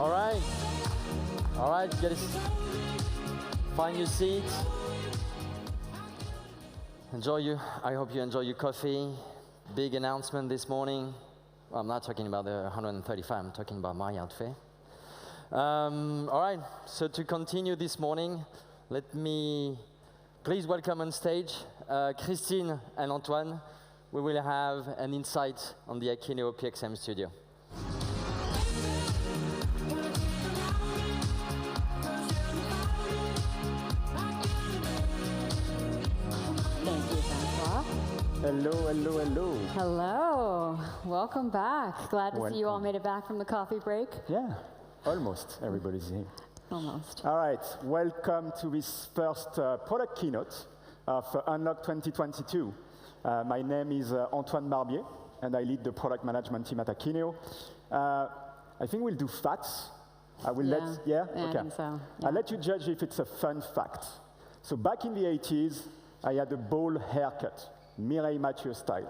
All right. All right, find your seat. I hope you enjoy your coffee. Big announcement this morning. Well, I'm not talking about the 135, I'm talking about my outfit. All right, so to continue this morning, let me please welcome on stage Kristin and Antoine. We will have an insight on the Akeneo PXM Studio. Hello, hello, hello. Hello. Welcome back. Glad to see you all made it back from the coffee break. Yeah, almost everybody's here. Almost. All right, welcome to this first product keynote of Unlock 2022. My name is Antoine Barbier, and I lead the product management team at Akenneo. I think we'll do facts. I will I okay. think so. Yeah. I'll let you judge if it's a fun fact. So back in the 80s, I had a bowl haircut. Mireille Mathieu style.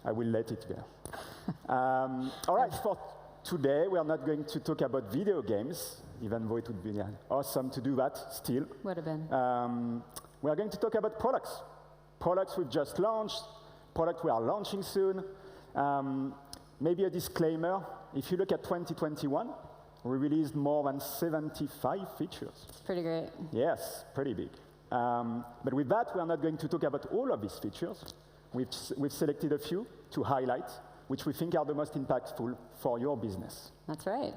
I will let it there. All right, for today, we are not going to talk about video games, even though it would be awesome to do that still. Would have been. We are going to talk about products. Products we've just launched, products we are launching soon. Maybe a disclaimer, if you look at 2021, we released more than 75 features. It's pretty great. Yes, pretty big. But with that, we are not going to talk about all of these features. We've selected a few to highlight, which we think are the most impactful for your business. That's right.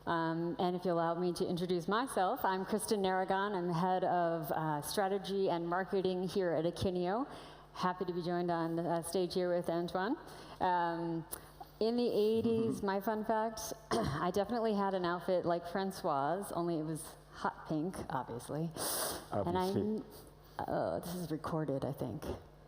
And if you allow me to introduce myself, I'm Kristin Naragon. I'm the head of strategy and marketing here at Akenneo. Happy to be joined on the stage here with Antoine. In the 80s, my fun fact, I definitely had an outfit like Francoise, only it was hot pink, obviously. Obviously. And this is recorded, I think.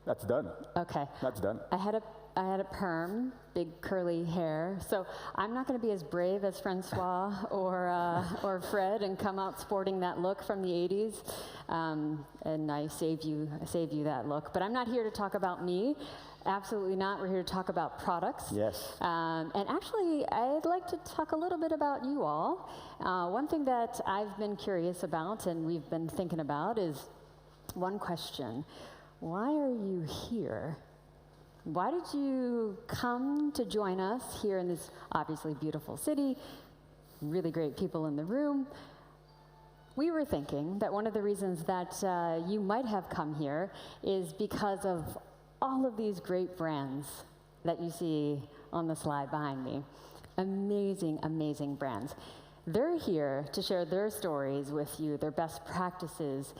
That's done. Okay. That's done. I had a perm, big curly hair. So I'm not going to be as brave as Francois or Fred and come out sporting that look from the 80s. And I saved you that look. But I'm not here to talk about me. Absolutely not. We're here to talk about products. Yes. And actually, I'd like to talk a little bit about you all. One thing that I've been curious about and we've been thinking about is one question. Why are you here? Why did you come to join us here in this obviously beautiful city? Really great people in the room. We were thinking that one of the reasons that you might have come here is because of all of these great brands that you see on the slide behind me. Amazing, amazing brands. They're here to share their stories with you, their best practices,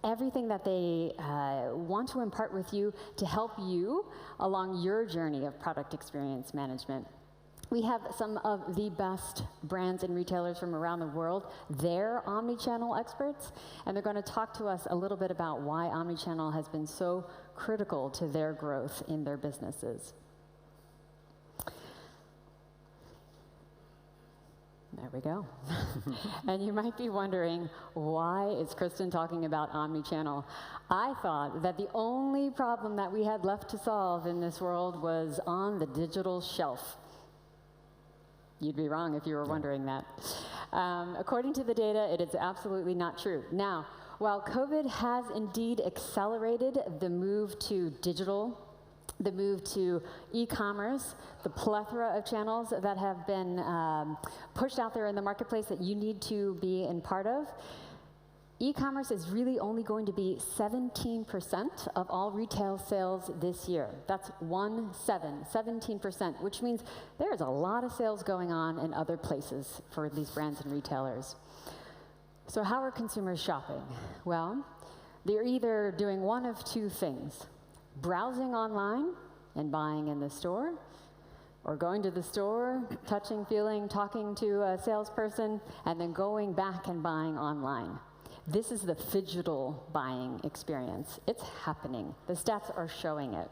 everything that they want to impart with you to help you along your journey of product experience management. We have some of the best brands and retailers from around the world. They're omni-channel experts, and they're going to talk to us a little bit about why omni-channel has been so critical to their growth in their businesses. There we go. And you might be wondering, why is Kristin talking about omni-channel? I thought that the only problem that we had left to solve in this world was on the digital shelf. You'd be wrong if you were wondering that. According to the data, it is absolutely not true. Now, while COVID has indeed accelerated the move to digital, the move to e-commerce, the plethora of channels that have been pushed out there in the marketplace that you need to be in part of, e-commerce is really only going to be 17% of all retail sales this year. That's 17%, which means there's a lot of sales going on in other places for these brands and retailers. So how are consumers shopping? Well, they're either doing one of two things: browsing online and buying in the store, or going to the store, touching, feeling, talking to a salesperson, and then going back and buying online. This is the phygital buying experience. It's happening. The stats are showing it.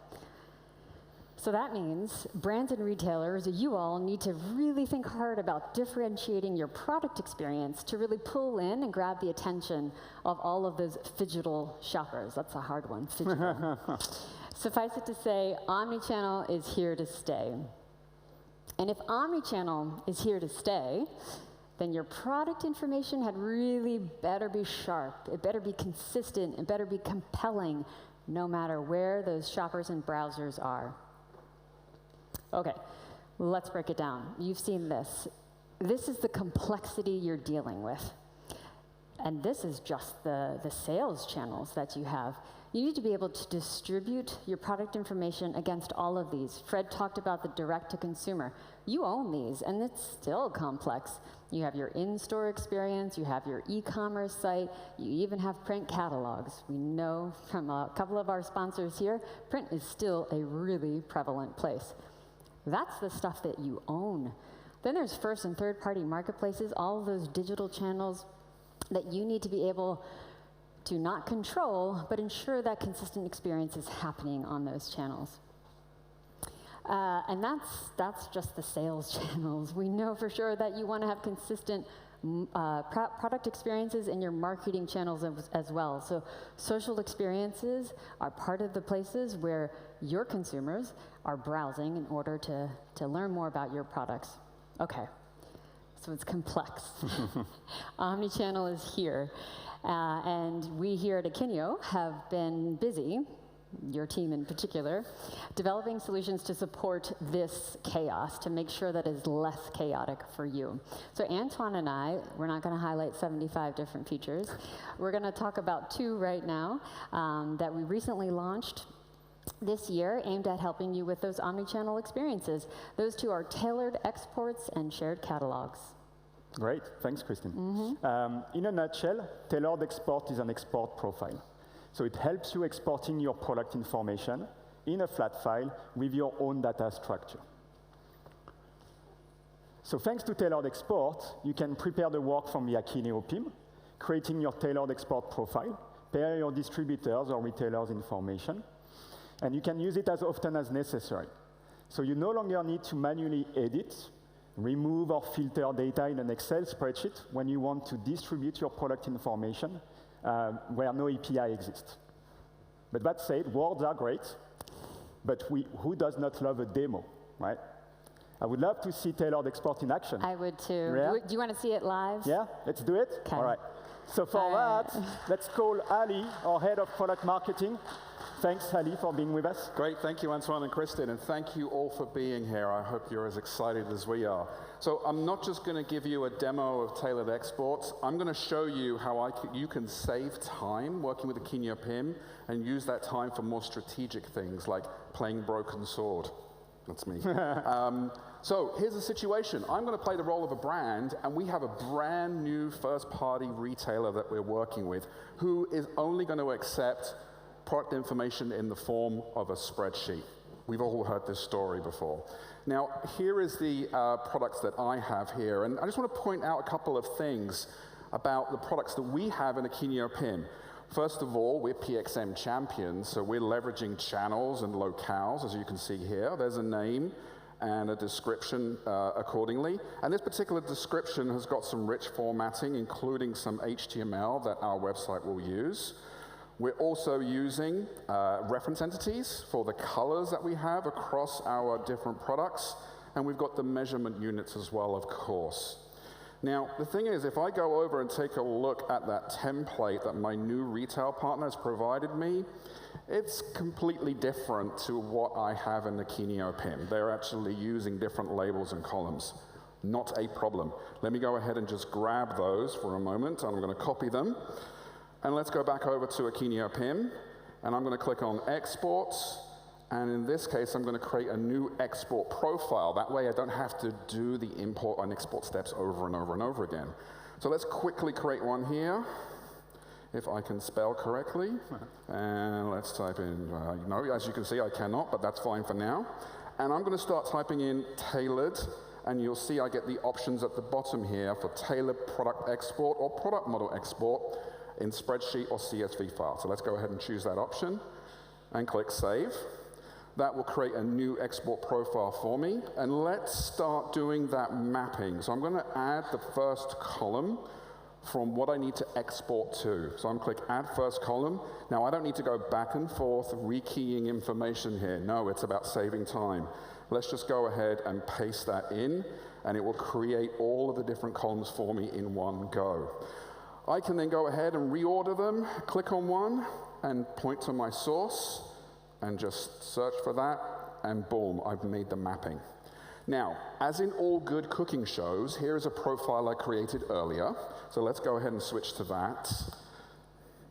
So that means brands and retailers, you all need to really think hard about differentiating your product experience to really pull in and grab the attention of all of those phygital shoppers. That's a hard one, phygital. Suffice it to say, omnichannel is here to stay. And if omnichannel is here to stay, then your product information had really better be sharp. It better be consistent. It better be compelling, no matter where those shoppers and browsers are. Okay, let's break it down. You've seen this. This is the complexity you're dealing with. And this is just the sales channels that you have. You need to be able to distribute your product information against all of these. Fred talked about the direct-to-consumer. You own these, and it's still complex. You have your in-store experience, you have your e-commerce site, you even have print catalogs. We know from a couple of our sponsors here, print is still a really prevalent place. That's the stuff that you own. Then there's first and third-party marketplaces, all of those digital channels that you need to be able to not control, but ensure that consistent experience is happening on those channels. And that's just the sales channels. We know for sure that you want to have consistent product experiences in your marketing channels as well. So social experiences are part of the places where your consumers are browsing in order to learn more about your products. Okay, so it's complex. Omnichannel is here. And we here at Akenneo have been busy, your team in particular, developing solutions to support this chaos, to make sure that it's less chaotic for you. So Antoine and I, we're not going to highlight 75 different features. We're going to talk about 2 right now that we recently launched this year, aimed at helping you with those omnichannel experiences. Those 2 are tailored exports and shared catalogs. Great, thanks, Kristin. In a nutshell, tailored export is an export profile. So it helps you exporting your product information in a flat file with your own data structure. So thanks to tailored export, you can prepare the work from the Akeneo PIM, creating your tailored export profile, pair your distributors or retailers' information, and you can use it as often as necessary. So you no longer need to manually edit, remove or filter data in an Excel spreadsheet when you want to distribute your product information where no API exists. But that said, words are great, but who does not love a demo, right? I would love to see tailored export in action. I would too. Yeah? Do you want to see it live? Yeah, let's do it? Okay. All right. So for that, let's call Ali, our head of product marketing. Thanks, Ali, for being with us. Great, thank you, Antoine and Kristin, and thank you all for being here. I hope you're as excited as we are. So I'm not just going to give you a demo of tailored exports. I'm going to show you how you can save time working with Akeneo PIM and use that time for more strategic things like playing broken sword. That's me. So here's the situation. I'm going to play the role of a brand, and we have a brand new first-party retailer that we're working with who is only going to accept product information in the form of a spreadsheet. We've all heard this story before. Now, here is the products that I have here, and I just want to point out a couple of things about the products that we have in Akeneo PIM. First of all, we're PXM champions, so we're leveraging channels and locales, as you can see here. There's a name and a description accordingly. And this particular description has got some rich formatting, including some HTML that our website will use. We're also using reference entities for the colors that we have across our different products, and we've got the measurement units as well, of course. Now, the thing is, if I go over and take a look at that template that my new retail partner has provided me, it's completely different to what I have in the Akeneo PIM. They're actually using different labels and columns. Not a problem. Let me go ahead and just grab those for a moment. I'm going to copy them. And let's go back over to Akeneo PIM, and I'm going to click on Exports, and in this case, I'm going to create a new export profile. That way, I don't have to do the import and export steps over and over and over again. So let's quickly create one here, if I can spell correctly. And let's type in, no, as you can see, I cannot, but that's fine for now. And I'm going to start typing in tailored, and you'll see I get the options at the bottom here for tailored product export or product model export in spreadsheet or CSV file. So let's go ahead and choose that option and click Save. That will create a new export profile for me. And let's start doing that mapping. So I'm going to add the first column from what I need to export to. So I'm going to click Add First Column. Now, I don't need to go back and forth rekeying information here. No, it's about saving time. Let's just go ahead and paste that in, and it will create all of the different columns for me in one go. I can then go ahead and reorder them, click on one, and point to my source, and just search for that, and boom, I've made the mapping. Now, as in all good cooking shows, here is a profile I created earlier. So let's go ahead and switch to that.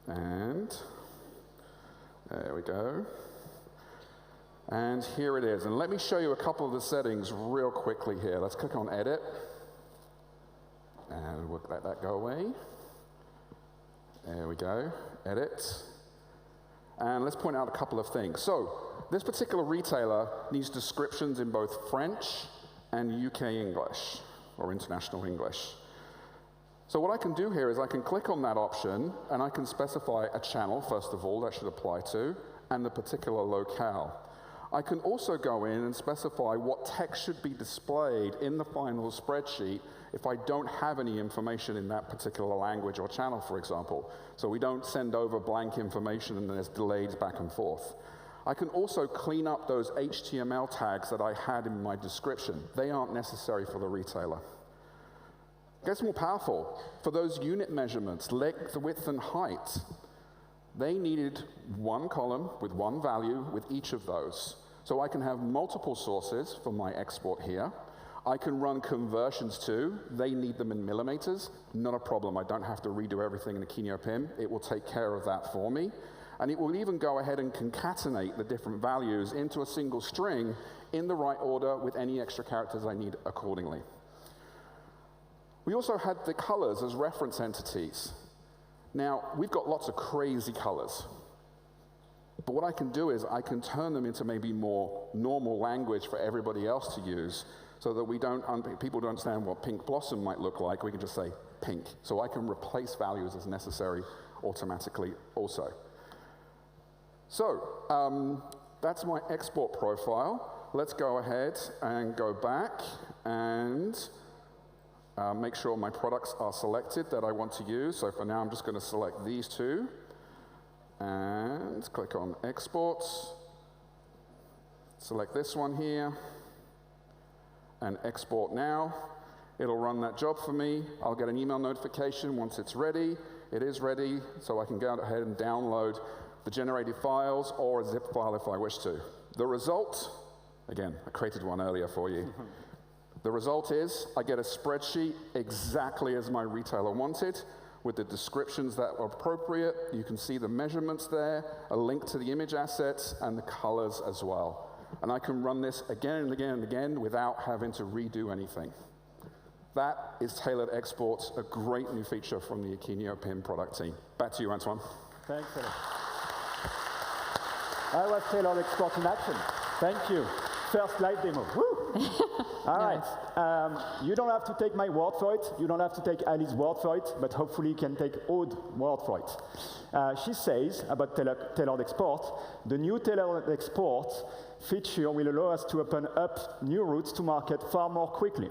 And there we go. And here it is. And let me show you a couple of the settings real quickly here. Let's click on Edit. And we'll let that go away. There we go. Edit. And let's point out a couple of things. So this particular retailer needs descriptions in both French and UK English, or international English. So what I can do here is I can click on that option, and I can specify a channel, first of all, that should apply to, and the particular locale. I can also go in and specify what text should be displayed in the final spreadsheet if I don't have any information in that particular language or channel, for example. So we don't send over blank information and there's delays back and forth. I can also clean up those HTML tags that I had in my description. They aren't necessary for the retailer. It gets more powerful. For those unit measurements, length, width, and height, they needed one column with one value with each of those. So I can have multiple sources for my export here. I can run conversions too. They need them in millimeters. Not a problem. I don't have to redo everything in Akenneo PIM. It will take care of that for me. And it will even go ahead and concatenate the different values into a single string in the right order with any extra characters I need accordingly. We also had the colors as reference entities. Now, we've got lots of crazy colors. But what I can do is I can turn them into maybe more normal language for everybody else to use so that people don't understand what pink blossom might look like. We can just say pink. So I can replace values as necessary automatically also. So that's my export profile. Let's go ahead and go back and make sure my products are selected that I want to use. So for now, I'm just going to select these two. And click on Exports. Select this one here. And Export Now. It'll run that job for me. I'll get an email notification once it's ready. It is ready, so I can go ahead and download the generated files or a zip file if I wish to. The result, again, I created one earlier for you. The result is I get a spreadsheet exactly as my retailer wanted, with the descriptions that are appropriate. You can see the measurements there, a link to the image assets, and the colors as well. And I can run this again and again and again without having to redo anything. That is tailored exports, a great new feature from the Akenneo PIM product team. Back to you, Antoine. Thanks, Alex. I was tailored export in action. Thank you. First live demo. Woo! All right. You don't have to take my word for it. You don't have to take Ali's word for it, but hopefully you can take Aude's word for it. She says about tailored export, the new tailored export feature will allow us to open up new routes to market far more quickly.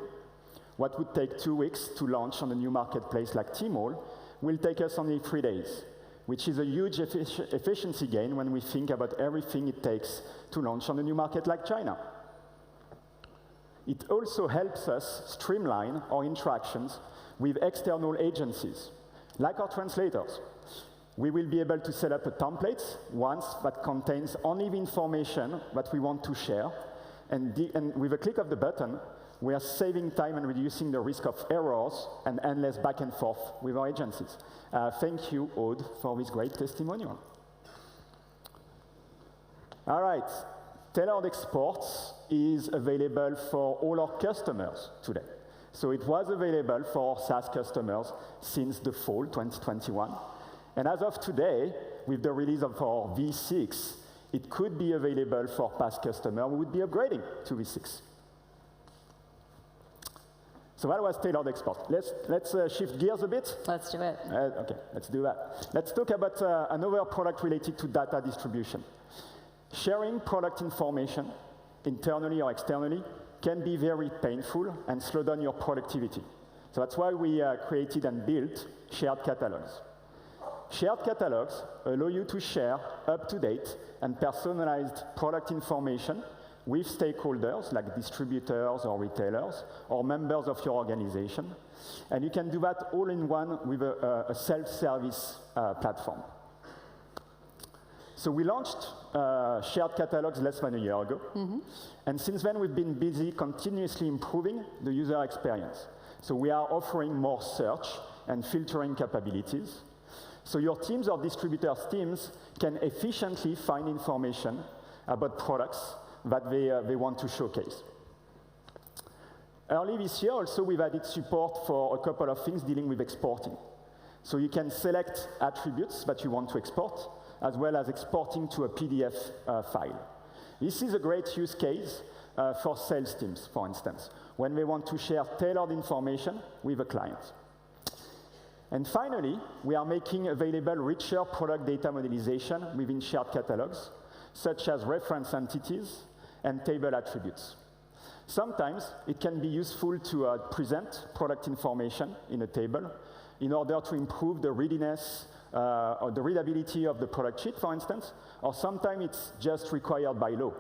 What would take 2 weeks to launch on a new marketplace like Tmall will take us only 3 days, which is a huge efficiency gain when we think about everything it takes to launch on a new market like China. It also helps us streamline our interactions with external agencies, like our translators. We will be able to set up a template once that contains only the information that we want to share, and with a click of the button, we are saving time and reducing the risk of errors and endless back and forth with our agencies. Thank you, Aude, for this great testimonial. All right. Tailored Exports is available for all our customers today. So it was available for our SaaS customers since the fall 2021. And as of today, with the release of our V6, it could be available for past customers who would be upgrading to V6. So that was tailored export. Let's shift gears a bit. Let's do it. Okay, let's do that. Let's talk about another product related to data distribution. Sharing product information, internally or externally, can be very painful and slow down your productivity. So that's why we created and built shared catalogs. Shared catalogs allow you to share up-to-date and personalized product information with stakeholders like distributors or retailers or members of your organization. And you can do that all in one with a self-service platform. So we launched shared catalogs less than a year ago. And since then, we've been busy continuously improving the user experience. So we are offering more search and filtering capabilities. So your teams or distributors' teams can efficiently find information about products that they want to showcase. Early this year, also, we've added support for a couple of things dealing with exporting. So you can select attributes that you want to export, as well as exporting to a PDF file. This is a great use case for sales teams, for instance, when they want to share tailored information with a client. And finally, we are making available richer product data modelization within shared catalogs, such as reference entities and table attributes. Sometimes it can be useful to present product information in a table in order to improve the readiness or the readability of the product sheet, for instance, or sometimes it's just required by law.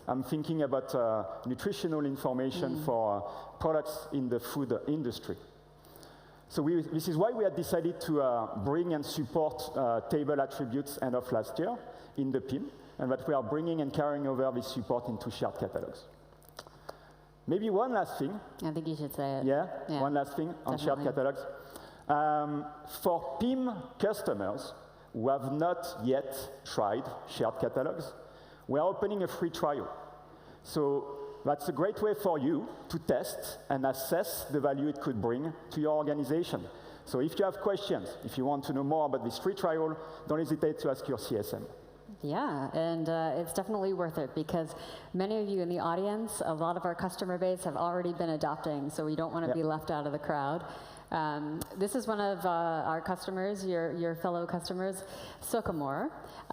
I'm thinking about nutritional information for products in the food industry. So this is why we had decided to bring and support table attributes end of last year in the PIM, and that we are bringing and carrying over this support into shared catalogs. Maybe one last thing. I think you should say it. Yeah, one last thing on shared catalogs. For PIM customers who have not yet tried shared catalogs, we are opening a free trial. So that's a great way for you to test and assess the value it could bring to your organization. So if you have questions, if you want to know more about this free trial, don't hesitate to ask your CSM. Yeah, and it's definitely worth it because many of you in the audience, a lot of our customer base have already been adopting, so we don't want to be left out of the crowd. This is one of our customers, your fellow customers, Sycamore.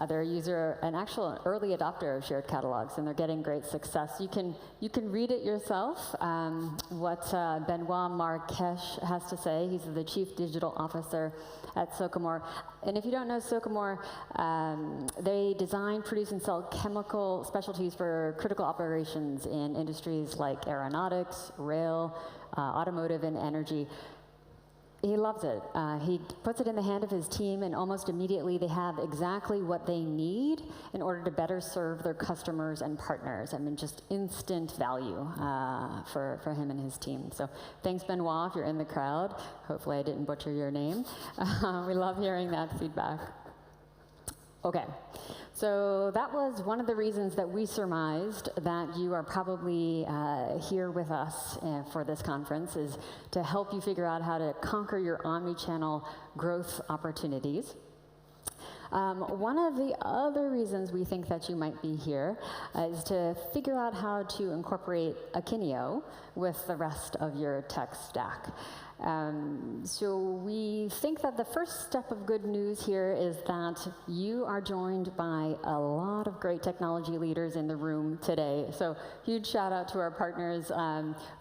They're an actual early adopter of shared catalogs, and they're getting great success. You can read it yourself, what Benoit Marquesh has to say. He's the Chief Digital Officer at Sycamore. And if you don't know Sycamore, they design, produce, and sell chemical specialties for critical operations in industries like aeronautics, rail, automotive, and energy. He loves it. He puts it in the hand of his team, and almost immediately they have exactly what they need in order to better serve their customers and partners. I mean, just instant value for him and his team. So thanks, Benoit, if you're in the crowd. Hopefully I didn't butcher your name. We love hearing that feedback. Okay, so that was one of the reasons that we surmised that you are probably here with us for this conference, is to help you figure out how to conquer your omni-channel growth opportunities. One of the other reasons we think that you might be here is to figure out how to incorporate Akenneo with the rest of your tech stack. So we think that the first step of good news here is that you are joined by a lot of great technology leaders in the room today. So huge shout out to our partners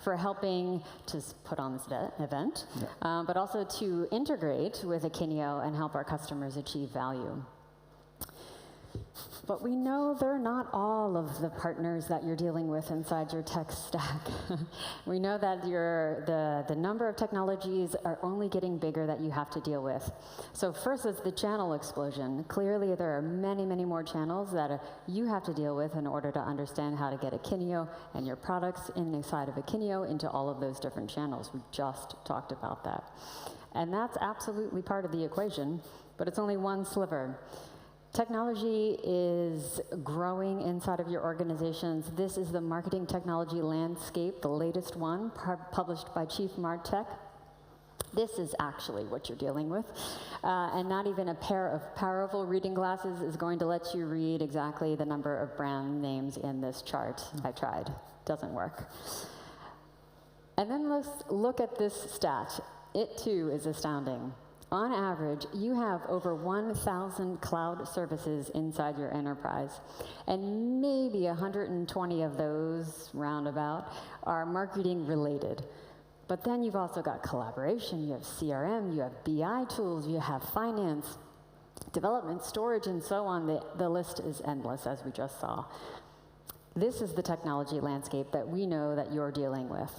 for helping to put on this event, but also to integrate with Akenneo and help our customers achieve value. But we know they're not all of the partners that you're dealing with inside your tech stack. We know that the number of technologies are only getting bigger that you have to deal with. So first is the channel explosion. Clearly, there are many, many more channels that you have to deal with in order to understand how to get Akenneo and your products inside of Akenneo into all of those different channels. We just talked about that. And that's absolutely part of the equation, but it's only one sliver. Technology is growing inside of your organizations. This is the Marketing Technology Landscape, the latest one, published by Chief MarTech. This is actually what you're dealing with. And not even a pair of powerful reading glasses is going to let you read exactly the number of brand names in this chart. I tried. Doesn't work. And then let's look at this stat. It, too, is astounding. On average, you have over 1,000 cloud services inside your enterprise, and maybe 120 of those, roundabout, are marketing related. But then you've also got collaboration, you have CRM, you have BI tools, you have finance, development, storage, and so on. The list is endless, as we just saw. This is the technology landscape that we know that you're dealing with.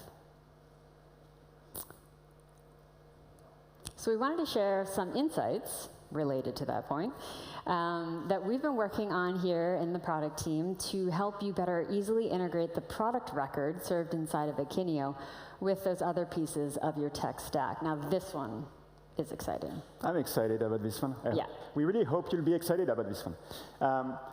So we wanted to share some insights related to that point that we've been working on here in the product team to help you better easily integrate the product record served inside of Akenneo with those other pieces of your tech stack. Now this one is exciting. I'm excited about this one. Yeah. We really hope you'll be excited about this one.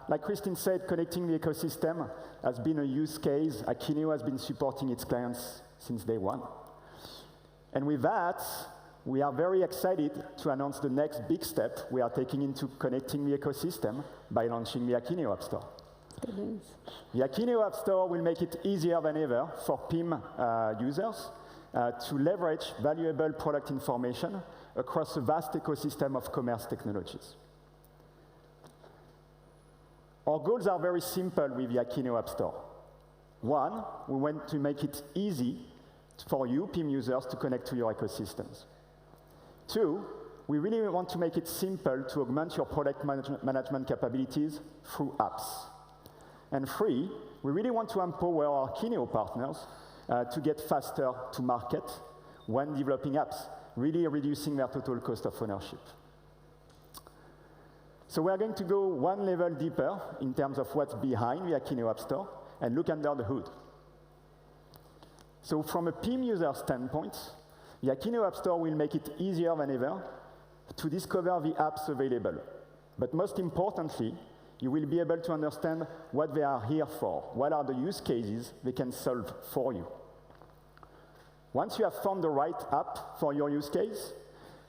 Like Kristin said, connecting the ecosystem has been a use case. Akenneo has been supporting its clients since day one. And with that, we are very excited to announce the next big step we are taking into connecting the ecosystem by launching the Akenneo App Store. Good news. The Akenneo App Store will make it easier than ever for PIM users to leverage valuable product information across a vast ecosystem of commerce technologies. Our goals are very simple with the Akenneo App Store. One, we want to make it easy for you, PIM users, to connect to your ecosystems. Two, we really want to make it simple to augment your product management capabilities through apps. And three, we really want to empower our Akenneo partners to get faster to market when developing apps, really reducing their total cost of ownership. So we're going to go one level deeper in terms of what's behind the Akenneo App Store and look under the hood. So from a PIM user standpoint, the Akenneo App Store will make it easier than ever to discover the apps available. But most importantly, you will be able to understand what they are here for, what are the use cases they can solve for you. Once you have found the right app for your use case,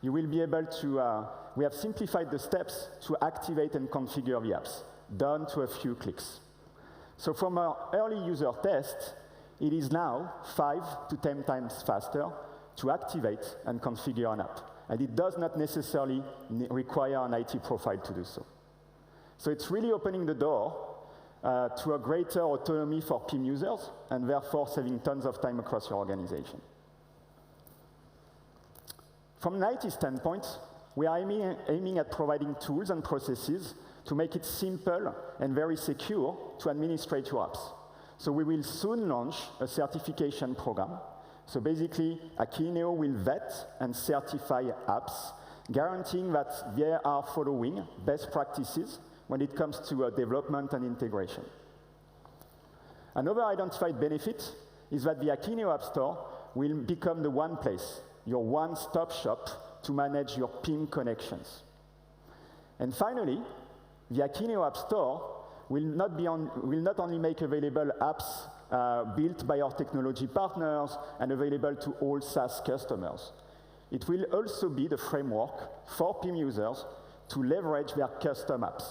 you will be able to, we have simplified the steps to activate and configure the apps, done to a few clicks. So from our early user test, it is now 5 to 10 times faster to activate and configure an app. And it does not necessarily require an IT profile to do so. So it's really opening the door to a greater autonomy for PIM users, and therefore saving tons of time across your organization. From an IT standpoint, we are aiming at providing tools and processes to make it simple and very secure to administrate your apps. So we will soon launch a certification program. So basically, Akenneo will vet and certify apps, guaranteeing that they are following best practices when it comes to development and integration. Another identified benefit is that the Akenneo App Store will become the one place, your one-stop shop to manage your PIM connections. And finally, the Akenneo App Store will not only make available apps built by our technology partners and available to all SaaS customers. It will also be the framework for PIM users to leverage their custom apps.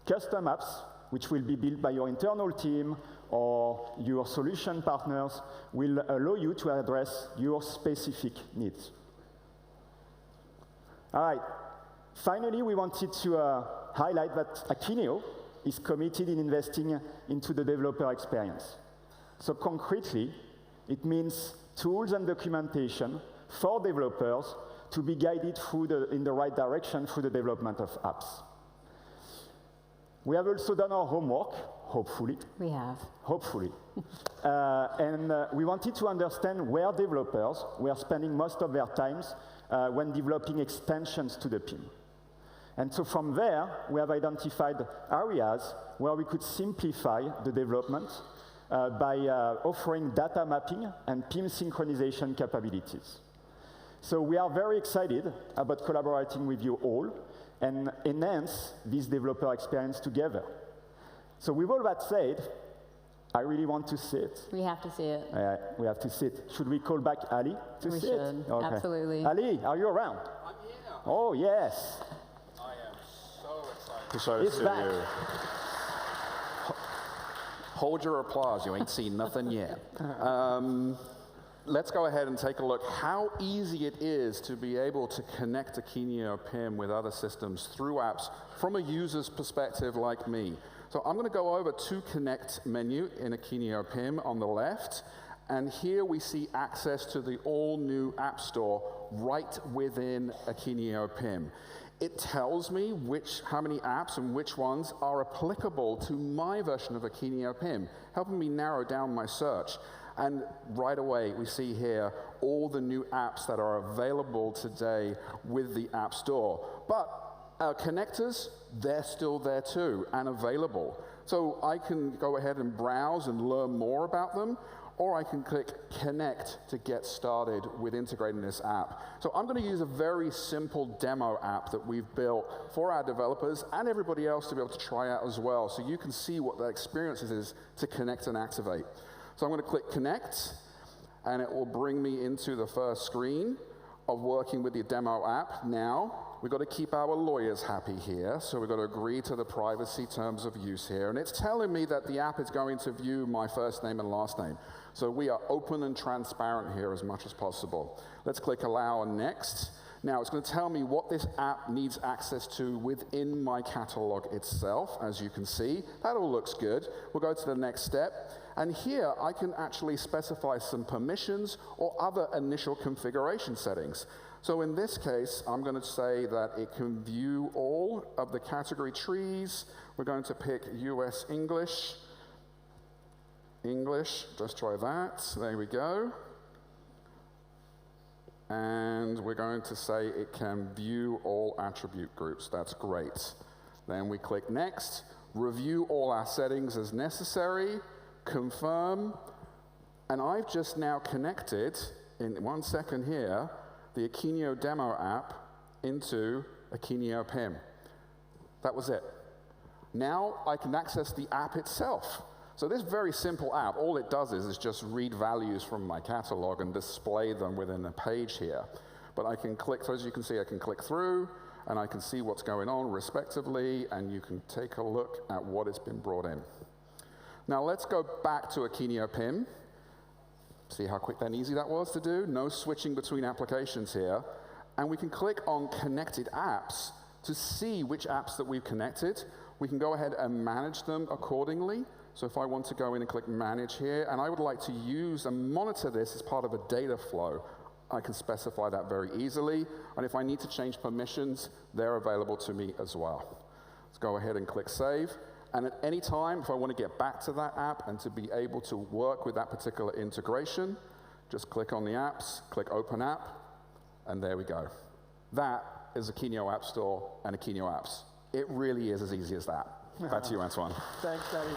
Custom apps, which will be built by your internal team or your solution partners, will allow you to address your specific needs. All right. Finally, we wanted to highlight that Akenneo is committed in investing into the developer experience. So concretely, it means tools and documentation for developers to be guided in the right direction through the development of apps. We have also done our homework, hopefully. We have. Hopefully. And we wanted to understand where developers were spending most of their times when developing extensions to the PIM. And so from there, we have identified areas where we could simplify the development by offering data mapping and PIM synchronization capabilities. So we are very excited about collaborating with you all and enhance this developer experience together. So with all that said, I really want to see it. We have to see it. We have to see it. Should we call back Ali to see it? We should, okay. Absolutely. Ali, are you around? I'm here. Oh, yes. I am so excited to show It's this to back. you. Hold your applause, you ain't seen nothing yet. Let's go ahead and take a look how easy it is to be able to connect Akenneo PIM with other systems through apps from a user's perspective like me. So I'm going to go over to Connect menu in Akenneo PIM on the left, and here we see access to the all-new App Store right within Akenneo PIM. It tells me how many apps and which ones are applicable to my version of Akeneo PIM, helping me narrow down my search. And right away, we see here all the new apps that are available today with the App Store. But our connectors, they're still there too and available. So I can go ahead and browse and learn more about them, or I can click Connect to get started with integrating this app. So I'm going to use a very simple demo app that we've built for our developers and everybody else to be able to try out as well, so you can see what the experience is to connect and activate. So I'm going to click Connect, and it will bring me into the first screen of working with the demo app. Now, we've got to keep our lawyers happy here, so we've got to agree to the privacy terms of use here. And it's telling me that the app is going to view my first name and last name. So we are open and transparent here as much as possible. Let's click Allow and Next. Now, it's going to tell me what this app needs access to within my catalog itself, as you can see. That all looks good. We'll go to the next step. And here, I can actually specify some permissions or other initial configuration settings. So in this case, I'm going to say that it can view all of the category trees. We're going to pick US English. English, just try that. There we go. And we're going to say it can view all attribute groups. That's great. Then we click Next. Review all our settings as necessary. Confirm. And I've just now connected, in 1 second here, the Akeneo demo app into Akeneo PIM. That was it. Now I can access the app itself. So this very simple app, all it does is just read values from my catalog and display them within a page here. But I can click, so as you can see, I can click through, and I can see what's going on respectively, and you can take a look at what has been brought in. Now let's go back to Akeneo PIM. See how quick and easy that was to do? No switching between applications here. And we can click on Connected Apps to see which apps that we've connected. We can go ahead and manage them accordingly. So if I want to go in and click Manage here, and I would like to use and monitor this as part of a data flow, I can specify that very easily. And if I need to change permissions, they're available to me as well. Let's go ahead and click Save. And at any time, if I want to get back to that app and to be able to work with that particular integration, just click on the apps, click Open App, and there we go. That is Akeneo App Store and Akeneo Apps. It really is as easy as that. Back to you, Antoine. Thanks, Daddy.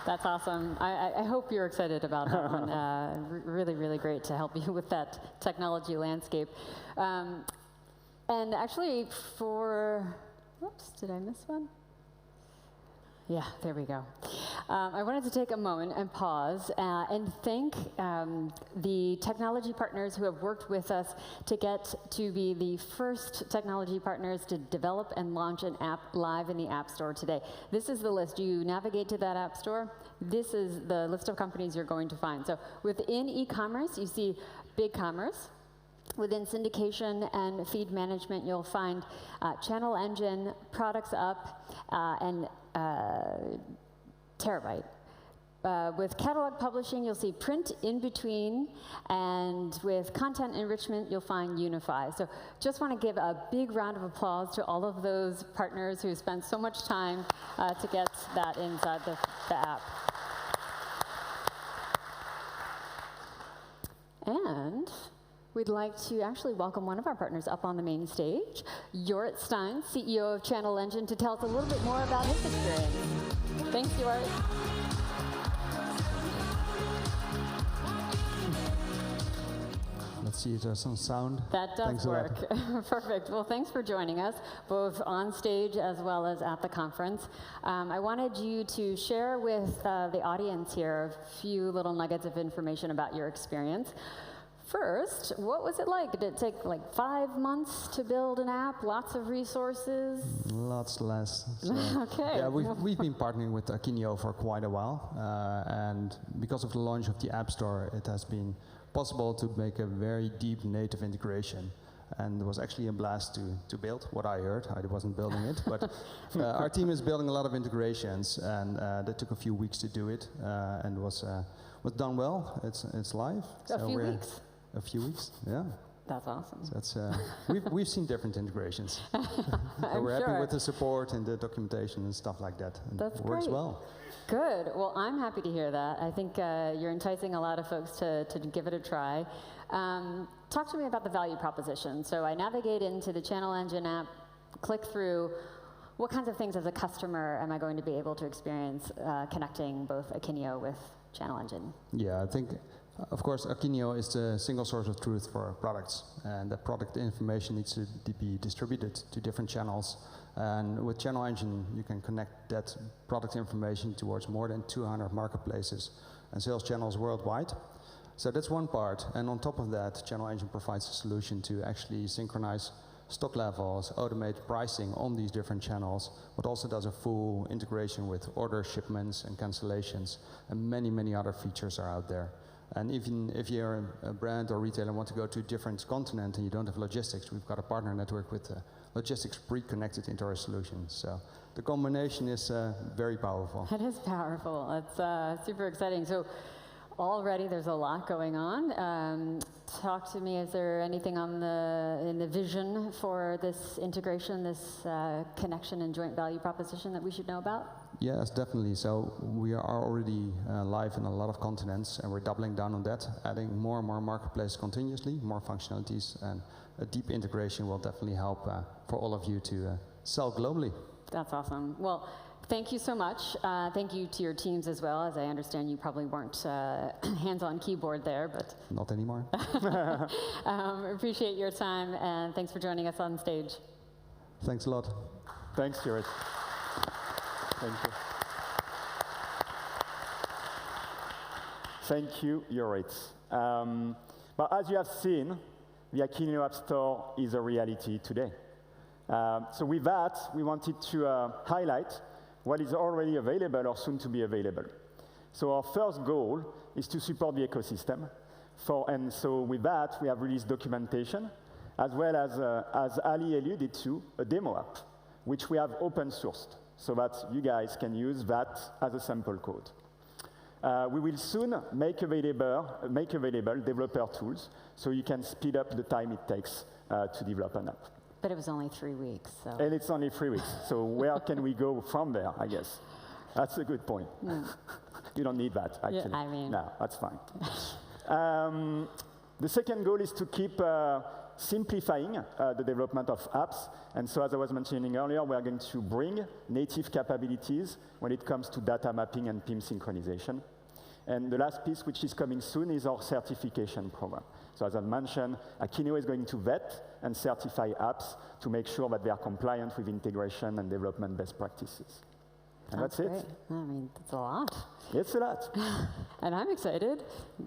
That's awesome. I hope you're excited about that one. Really, really great to help you with that technology landscape. And actually, whoops, did I miss one? Yeah, there we go. I wanted to take a moment and pause and thank the technology partners who have worked with us to get to be the first technology partners to develop and launch an app live in the App Store today. This is the list. You navigate to that App Store. This is the list of companies you're going to find. So within e-commerce, you see BigCommerce. Within syndication and feed management, you'll find Channel Engine, Products Up, and Terabyte. With catalog publishing, you'll see Print in between, and with content enrichment, you'll find Unify. So just want to give a big round of applause to all of those partners who spent so much time to get that inside the app. And we'd like to actually welcome one of our partners up on the main stage, Jorrit Stein, CEO of Channel Engine, to tell us a little bit more about his experience. Thanks, Jorrit. Let's see if there's some sound. That does work. Perfect. Well, thanks for joining us, both on stage as well as at the conference. I wanted you to share with the audience here a few little nuggets of information about your experience. First, what was it like? Did it take like 5 months to build an app? Lots of resources? Lots less. So, okay. Yeah, we've been partnering with Akenneo for quite a while, and because of the launch of the App Store, it has been possible to make a very deep native integration. And it was actually a blast to build, what I heard. I wasn't building it, but our team is building a lot of integrations, and that took a few weeks to do it, and was done well. It's live. A few weeks? a few weeks. Yeah. That's awesome. So that's, we've seen different integrations. But we're sure. happy with the support and the documentation and stuff like that. And That's it works great. well. Good. Well, I'm happy to hear that. I think you're enticing a lot of folks to give it a try. Talk to me about the value proposition. So I navigate into the Channel Engine app, click through. What kinds of things as a customer am I going to be able to experience connecting both Akenneo with Channel Engine? Yeah, I think, of course, Akenneo is the single source of truth for products. And the product information needs to be distributed to different channels. And with Channel Engine, you can connect that product information towards more than 200 marketplaces and sales channels worldwide. So that's one part. And on top of that, Channel Engine provides a solution to actually synchronize stock levels, automate pricing on these different channels, but also does a full integration with order shipments and cancellations, and many, many other features are out there. And even if you're a brand or retailer and want to go to a different continent and you don't have logistics, we've got a partner network with logistics pre-connected into our solution. So the combination is very powerful. It is powerful. It's super exciting. So already there's a lot going on. Talk to me, is there anything on in the vision for this integration, this connection and joint value proposition that we should know about? Yes, definitely. So we are already live in a lot of continents, and we're doubling down on that, adding more and more marketplaces continuously, more functionalities, and a deep integration will definitely help for all of you to sell globally. That's awesome. Well, thank you so much. Thank you to your teams as well, as I understand you probably weren't hands-on keyboard there, but... Not anymore. Appreciate your time, and thanks for joining us on stage. Thanks a lot. Thanks, Stuart. Thank you. Thank you, Joris. But as you have seen, the Akenneo App Store is a reality today. So with that, we wanted to highlight what is already available or soon to be available. So our first goal is to support the ecosystem. And so with that, we have released documentation, as well as Ali alluded to, a demo app, which we have open sourced, so that you guys can use that as a sample code. We will soon make available developer tools, so you can speed up the time it takes to develop an app. But it was only 3 weeks, so... And it's only 3 weeks, so where can we go from there, I guess? That's a good point. You don't need that, actually. Yeah, I mean... No, that's fine. The second goal is to keep simplifying the development of apps. And so, as I was mentioning earlier, we are going to bring native capabilities when it comes to data mapping and PIM synchronization. And the last piece, which is coming soon, is our certification program. So as I mentioned, Akenneo is going to vet and certify apps to make sure that they are compliant with integration and development best practices. And that's it. Great. I mean, that's a lot. It's a lot. And I'm excited.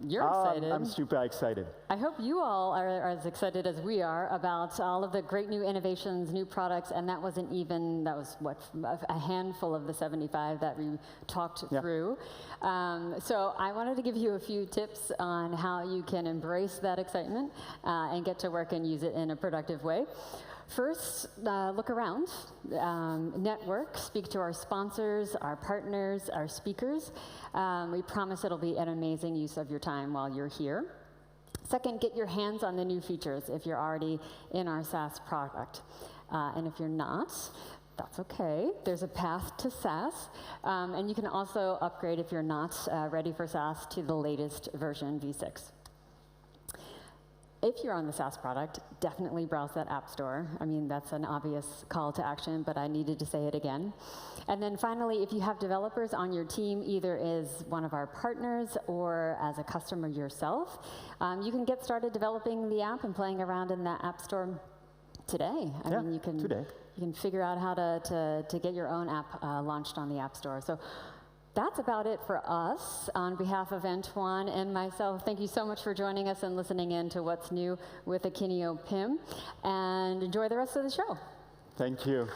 You're excited. I'm super excited. I hope you all are as excited as we are about all of the great new innovations, new products, and that was what, a handful of the 75 that we talked through. So I wanted to give you a few tips on how you can embrace that excitement and get to work and use it in a productive way. First, look around, network, speak to our sponsors, our partners, our speakers. We promise it'll be an amazing use of your time while you're here. Second, get your hands on the new features if you're already in our SaaS product. And if you're not, that's okay. There's a path to SaaS. And you can also upgrade if you're not ready for SaaS to the latest version, V6. If you're on the SaaS product, definitely browse that app store. I mean, that's an obvious call to action, but I needed to say it again. And then finally, if you have developers on your team, either as one of our partners or as a customer yourself, you can get started developing the app and playing around in that app store today. I mean, you can figure out how to get your own app launched on the app store. So that's about it for us. On behalf of Antoine and myself, thank you so much for joining us and listening in to what's new with Akenneo PIM. And enjoy the rest of the show. Thank you.